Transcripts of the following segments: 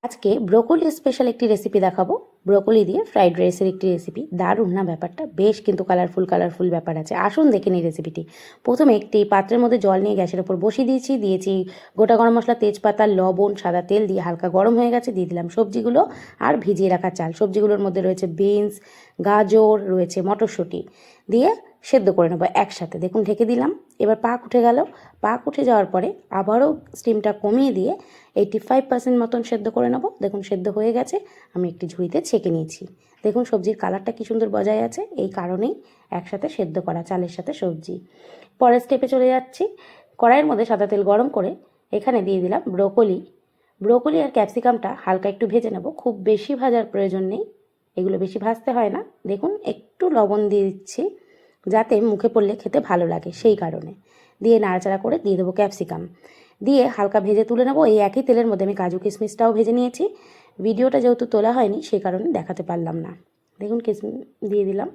আজকে broccoli special একটি recipe দেখাবো। ব্রোকলি দিয়ে ফ্রাইড রাইসের একটি রেসিপি। দারুণ না ব্যাপারটা? বেশ কিন্তু কালারফুল ব্যাপার আছে। আসুন দেখে নিই রেসিপিটি। প্রথমে একটি পাত্রের মধ্যে জল নিয়ে গ্যাসের ওপর বসিয়ে দিয়েছি গোটা গরম মশলা, তেজপাতা, লবণ, সাদা তেল দিয়ে হালকা গরম হয়ে গেছে। দিয়ে দিলাম সবজিগুলো আর ভিজিয়ে রাখা চাল। সবজিগুলোর মধ্যে রয়েছে বিনস, গাজর, রয়েছে মটরশুঁটি দিয়ে সেদ্ধ করে নেবো একসাথে। দেখুন ঢেকে দিলাম। এবার পাক উঠে গেল। পাক উঠে যাওয়ার পরে আবারও স্টিমটা কমিয়ে দিয়ে 85% মতন সেদ্ধ করে নেবো। দেখুন সেদ্ধ হয়ে গেছে। আমি একটি ঝুড়িতে ছেঁকে নিয়েছি। দেখুন সবজির কালারটা কি সুন্দর বজায় আছে, এই কারণেই একসাথে সেদ্ধ করা চালের সাথে সবজি। পরের স্টেপে চলে যাচ্ছি। কড়াইয়ের মধ্যে সাদা তেল গরম করে এখানে দিয়ে দিলাম ব্রোকলি আর ক্যাপসিকামটা হালকা একটু ভেজে নেব। খুব বেশি ভাজার প্রয়োজন নেই, এগুলো বেশি ভাজতে হয় না। দেখুন একটু লবণ দিয়ে দিচ্ছি যাতে মুখে পড়লে খেতে ভালো লাগে, সেই কারণে। দিয়ে নাড়াচাড়া করে দিয়ে দেবো ক্যাপসিকাম, দিয়ে হালকা ভেজে তুলে নেবো। এই একই তেলের মধ্যে আমি কাজু কিশমিশটাও ভেজে নিয়েছি। ভিডিওটা যেহেতু তোলা হয়নি সেই কারণে দেখাতে পারলাম না। দেখুন দিয়ে দিলাম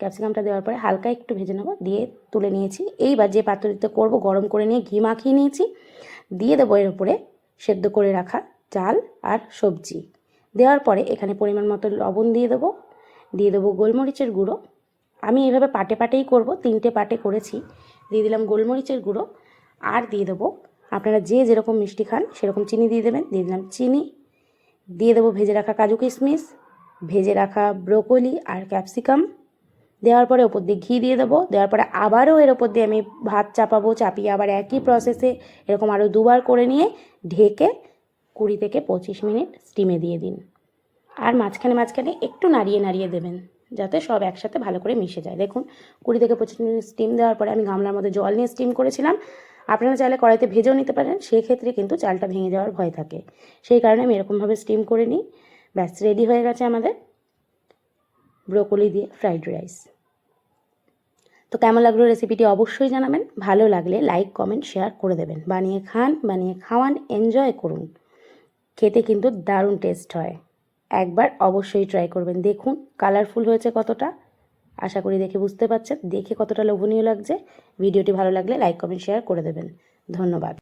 ক্যাপসিকামটা দেওয়ার পরে হালকা একটু ভেজে নেবো, দিয়ে তুলে নিয়েছি। এইবার যে পাত্রটিতে করবো গরম করে নিয়ে ঘি মাখিয়ে নিয়েছি, দিয়ে দেবো এর উপরে সেদ্ধ করে রাখা চাল আর সবজি। দেওয়ার পরে এখানে পরিমাণ মতো লবণ দিয়ে দেবো গোলমরিচের গুঁড়ো। আমি এইভাবে পাটেই করব, 3টে পাটে করেছি। দিয়ে দিলাম গোলমরিচের গুঁড়ো আর দিয়ে দেবো, আপনারা যে যেরকম মিষ্টি খান সেরকম চিনি দিয়ে দেবেন। দিয়ে দিলাম চিনি, দিয়ে দেবো ভেজে রাখা কাজু কিশমিশ, ভেজে রাখা ব্রোকলি আর ক্যাপসিকাম। দেওয়ার পরে ওপর দিয়ে ঘি দিয়ে দেবো। দেওয়ার পরে আবারও এর ওপর দিয়ে আমি ভাত চাপাবো। চাপিয়ে আবার একই প্রসেসে এরকম আরও 2বার করে নিয়ে ঢেকে 20 থেকে 25 মিনিট স্টিমে দিয়ে দিন। আর মাঝখানে একটু নাড়িয়ে দেবেন যাতে সব একসাথে ভালো করে মিশে যায়। দেখুন 20 থেকে 25 মিনিট স্টিম দেওয়ার পরে আমি গামলার মধ্যে জল নিয়ে স্টিম করেছিলাম। আপনারা চাইলে কড়াইতে ভেজেও নিতে পারেন, সেক্ষেত্রে কিন্তু চালটা ভেঙে যাওয়ার ভয় থাকে। সেই কারণে আমি এরকমভাবে স্টিম করে নিই। ব্যাস রেডি হয়ে গেছে আমাদের ব্রোকলি দিয়ে ফ্রাইড রাইস। তো কেমন লাগলো রেসিপিটি অবশ্যই জানাবেন। ভালো লাগলে লাইক, কমেন্ট, শেয়ার করে দেবেন। বানিয়ে খাওয়ান, এনজয় করুন। খেতে কিন্তু দারুণ টেস্ট হয়। একবার অবশ্যই ট্রাই করবেন। দেখুন কালারফুল হয়েছে কতটা, আশা করি দেখে বুঝতে পারছেন দেখে কতটা লোভনীয় লাগছে। ভিডিওটি ভালো লাগলে লাইক, কমেন্ট, শেয়ার করে দেবেন। ধন্যবাদ।